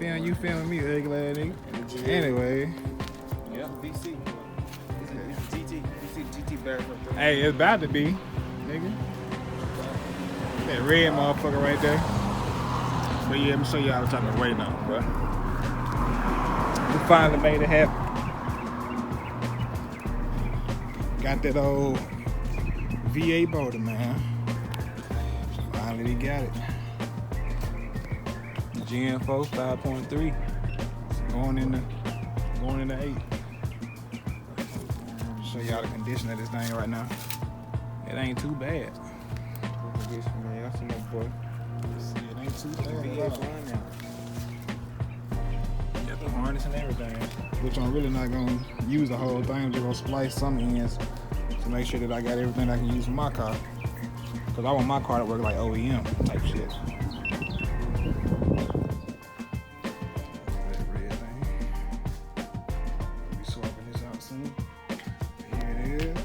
You filming me, ugly ass nigga. Anyway. Yeah, VC. It's a GT. You see the GT better from Hey, it's about to be, nigga. That red motherfucker right there. But yeah, let me show y'all what I've been waiting on, bro. We finally made it happen. Got that old V8 motor, man. Finally got it. Gen 4 5.3. It's going into 8. Show y'all the condition of this thing right now. It ain't too bad. man. I see my boy. It ain't too bad. V8 flying now. Got the harness and everything. Which I'm really not gonna use the whole thing. I'm just gonna splice some ends to make sure that I got everything I can use for my car. Cause I want my car to work like OEM type shit. That red thing. I'll be swapping this out soon. Here it is.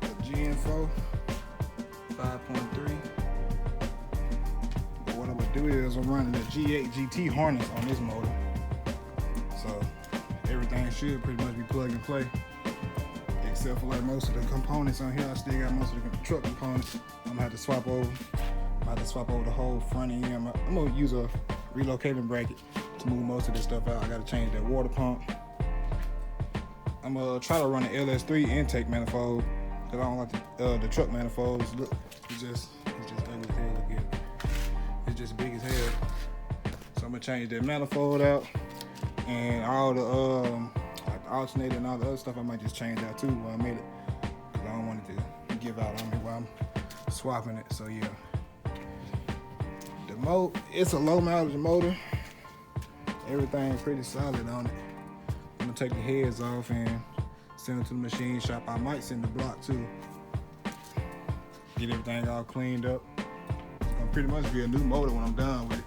The Gen 4 5.3. But what I'm gonna do is I'm running the G8 GT harness on this motor. So everything should pretty much be plug and play. Except for like most of the components on here, I still got most of the truck components. I'm gonna have to swap over. I'm gonna have to swap over the whole front end. I'm gonna use a relocating bracket to move most of this stuff out. I gotta change that water pump. I'm gonna try to run an LS3 intake manifold because I don't like the truck manifolds. Look, it's just ugly as hell. Look at it. It's just big as hell. So I'm gonna change that manifold out and all the like the alternator and all the other stuff. I might just change out too when I made it because I don't want it to give out on me while I'm swapping it. So yeah, it's a low mileage motor. Everything's pretty solid on it. I'm gonna take the heads off and send it to the machine shop. I might send the block too. Get everything all cleaned up. It's gonna pretty much be a new motor when I'm done with it.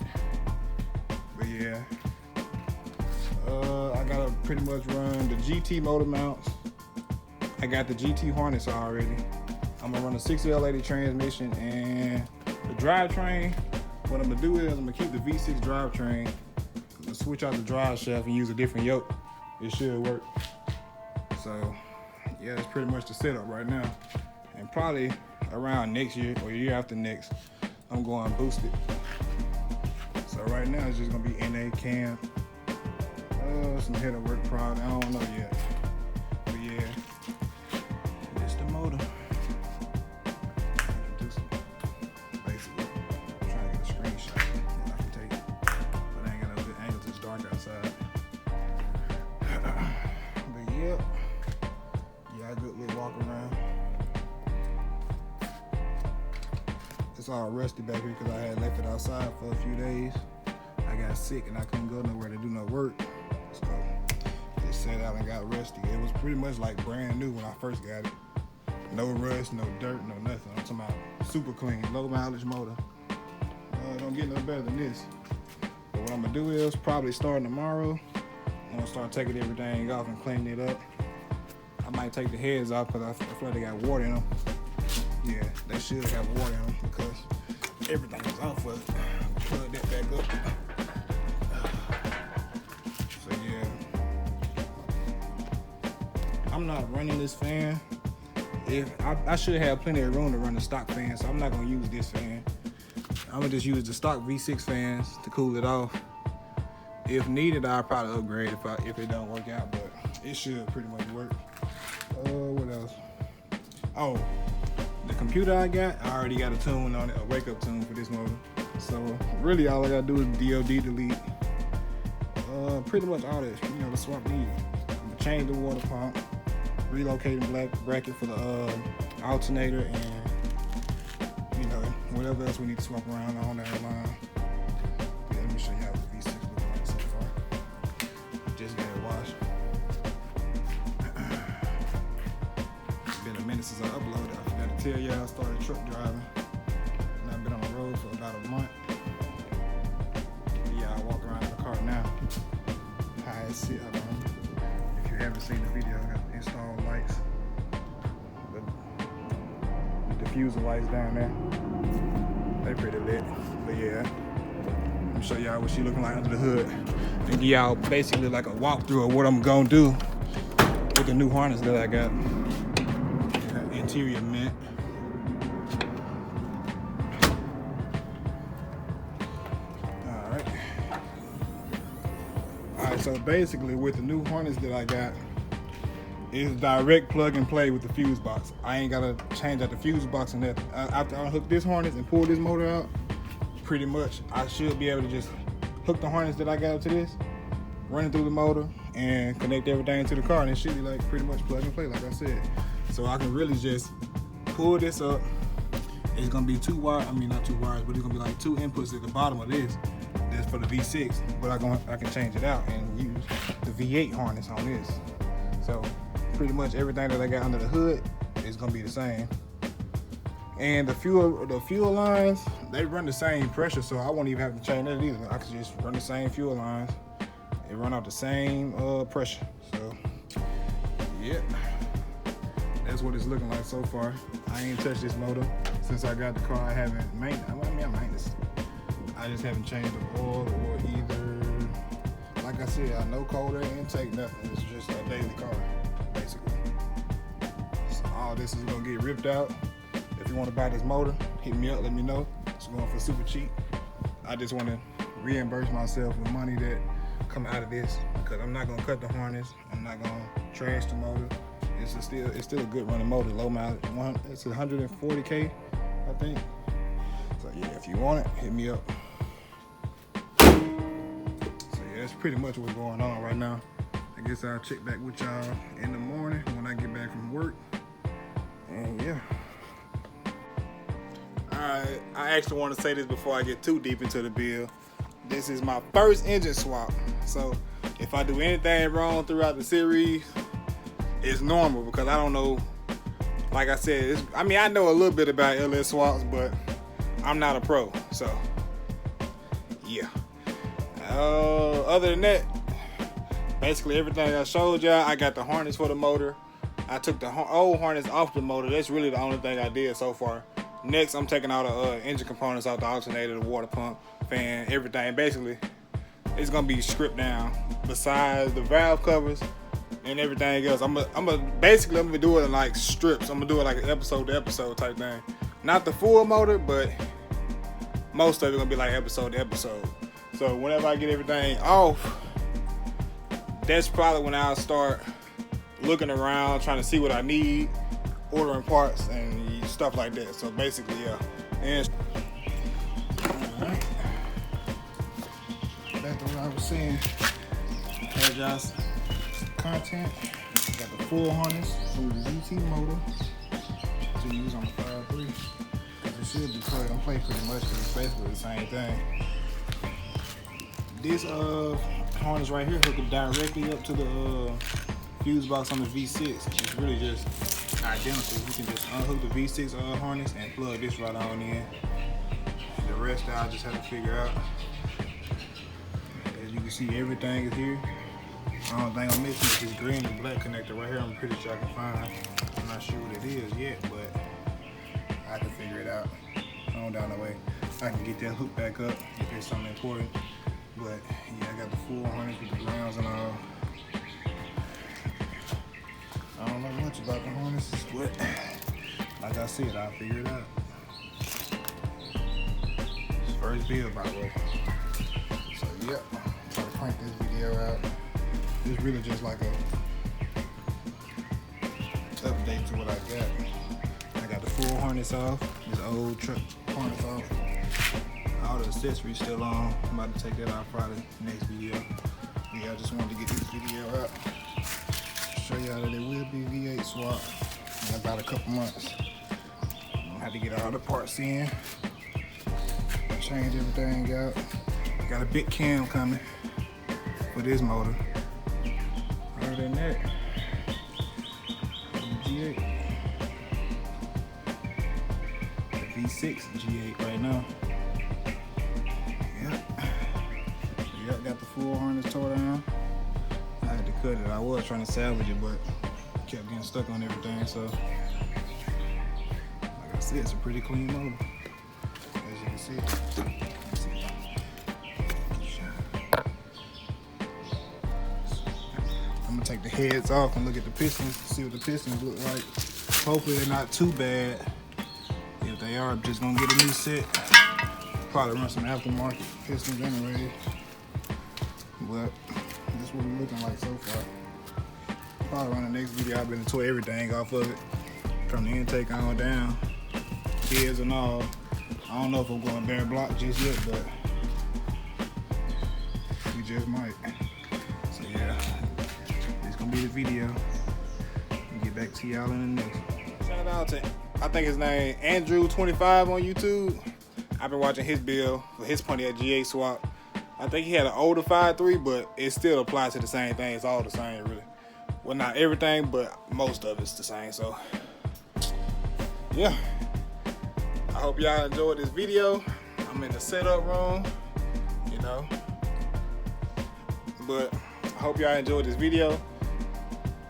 But yeah, I gotta pretty much run the GT motor mounts. I got the GT harness already. I'm gonna run a 6L80 transmission and the drivetrain. What I'm gonna do is I'm gonna keep the V6 drivetrain. I'm gonna switch out the drive shaft and use a different yoke. It should work. So yeah, that's pretty much the setup right now. And probably around next year or year after next, I'm going boosted. So right now it's just gonna be NA cam. Some header work probably, I don't know yet. But yeah, it's the motor. Basically, I'm trying to get a screenshot that I can take. But I ain't got no good angle, it's dark outside. But yep. Yeah, a good little walk around. It's all rusty back here because I had left it outside for a few days. I got sick and I couldn't go nowhere to do no work. So it set out and got rusty. It was pretty much like brand new when I first got it. No rust, no dirt, no nothing. I'm talking about super clean, low mileage motor. Don't get no better than this. But what I'm gonna do is probably starting tomorrow, I'm gonna start taking everything off and cleaning it up. I might take the heads off because I feel like they got water in them. Yeah, they should have water in them because everything is off of it. Plug that back up. So yeah, I'm not running this fan. If I should have plenty of room to run the stock fan, so I'm not gonna use this fan. I'm gonna just use the stock V6 fans to cool it off. If needed, I'll probably upgrade if it don't work out, but it should pretty much work. What else? Oh, the computer I already got a tune on it, a wake up tune for this motor. So really all I gotta do is DOD delete. Pretty much all that, the swap needed. I'm gonna change the water pump, relocating black bracket for the alternator, and whatever else we need to swap around on that line. Yeah, let me show you how the V6 looks like so far. Just got it washed. It's been a minute since I uploaded. I forgot to tell y'all I started truck driving. And I've been on the road for about a month. Yeah, I walk around in the car now. How it sit. If you haven't seen the video, I got installed lights. The diffuser lights down there. They pretty lit. But yeah, I'm show y'all what she looking like under the hood and give y'all basically like a walkthrough of what I'm gonna do with the new harness that I got. Interior mint. Alright, so basically with the new harness that I got, it's direct plug and play with the fuse box. I ain't gotta change out the fuse box and nothing. After I unhook this harness and pull this motor out, pretty much I should be able to just hook the harness that I got up to this, run it through the motor, and connect everything to the car, and it should be like pretty much plug and play, like I said. So I can really just pull this up. It's gonna be two wires, I mean not two wires, but it's gonna be like two inputs at the bottom of this. That's for the V6, but I can change it out and use the V8 harness on this. So pretty much everything that I got under the hood is gonna be the same. And the fuel lines, they run the same pressure, so I won't even have to change that either. I can just run the same fuel lines. They run out the same pressure. So yeah, that's what it's looking like so far. I ain't touched this motor since I got the car. I haven't maintenance. I just haven't changed the oil or either. Like I said, I no cold air intake, nothing. It's just a daily car, basically. So all this is gonna get ripped out. If you want to buy this motor, hit me up, let me know. It's going for super cheap. I just want to reimburse myself with money that come out of this, because I'm not gonna cut the harness. I'm not gonna trash the motor. It's still a good running motor, low mileage. It's 140K, I think. So yeah, if you want it, hit me up. So yeah, that's pretty much what's going on right now. I guess I'll check back with y'all in the morning when I get back from work. And yeah. Alright, I actually want to say this before I get too deep into the build. This is my first engine swap. So if I do anything wrong throughout the series, it's normal, because I don't know. Like I said, I know a little bit about LS swaps, but I'm not a pro. So yeah. Other than that, basically everything I showed y'all. I got the harness for the motor. I took the old harness off the motor. That's really the only thing I did so far. Next, I'm taking all the engine components out, the alternator, the water pump, fan, everything. Basically, it's gonna be stripped down. Besides the valve covers and everything else, I'm gonna do it in like strips. I'm gonna do it like an episode to episode type thing. Not the full motor, but most of it gonna be like episode to episode. So whenever I get everything off, that's probably when I'll start looking around, trying to see what I need, ordering parts and stuff like that. So basically, yeah. And alright, back to what I was saying. Had y'all some content. Got the full harness from the GT motor to use on the 5.3. It should be plug and play pretty much, because it's basically the same thing. This harness right here hooked directly up to the fuse box on the V6. It's really just identical. You can just unhook the V6 harness and plug this right on in. The rest I'll just have to figure out. As you can see, everything is here. The only thing I'm missing is this green and black connector right here. I'm pretty sure I can find. I'm not sure what it is yet, but I can figure it out. On down the way, I can get that hook back up if it's something important. But yeah, I got the full harness with the grounds and all. I don't know much about the harnesses, but like I said, I'll figure it out. It's first build, by the way. So yep, try to crank this video out. It's really just like a update to what I got. I got the full harness off, this old truck harness off. All the accessories still on. I'm about to take that out Friday, next video. Yeah, I just wanted to get this video out. Show y'all that it will be V8 swap in about a couple months. I'll have to get all the parts in, change everything out. Got a big cam coming for this motor. Other than that, the G8. The V6 G8 right now. Yep, got the full harness tore down. I had to cut it. I was trying to salvage it, but kept getting stuck on everything. So, like I said, it's a pretty clean motor, as you can see. heads off and look at the pistons to see what the pistons look like. Hopefully they're not too bad. If they are, I'm just gonna get a new set. Probably run some aftermarket pistons anyway. But this is what we're looking like so far. Probably run the next video. I've been to tour everything off of it, from the intake on down, heads and all. I don't know if I'm going bare block just yet, but we just might. So yeah, this gonna be the video. I'll get back to y'all in the next one. Shout out to, I think his name Andrew25 on YouTube. I've been watching his build for his Pontiac G8 swap. I think he had an older 5.3, but it still applies to the same thing. It's all the same, really. Well, not everything, but most of it's the same. So yeah, I hope y'all enjoyed this video. I'm in the setup room, you know, but I hope y'all enjoyed this video.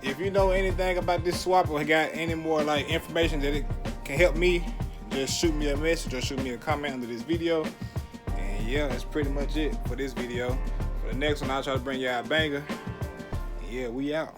If you know anything about this swap or got any more like information that it can help me, just shoot me a message or shoot me a comment under this video. And yeah, that's pretty much it for this video. For the next one, I'll try to bring y'all a banger. Yeah, we out.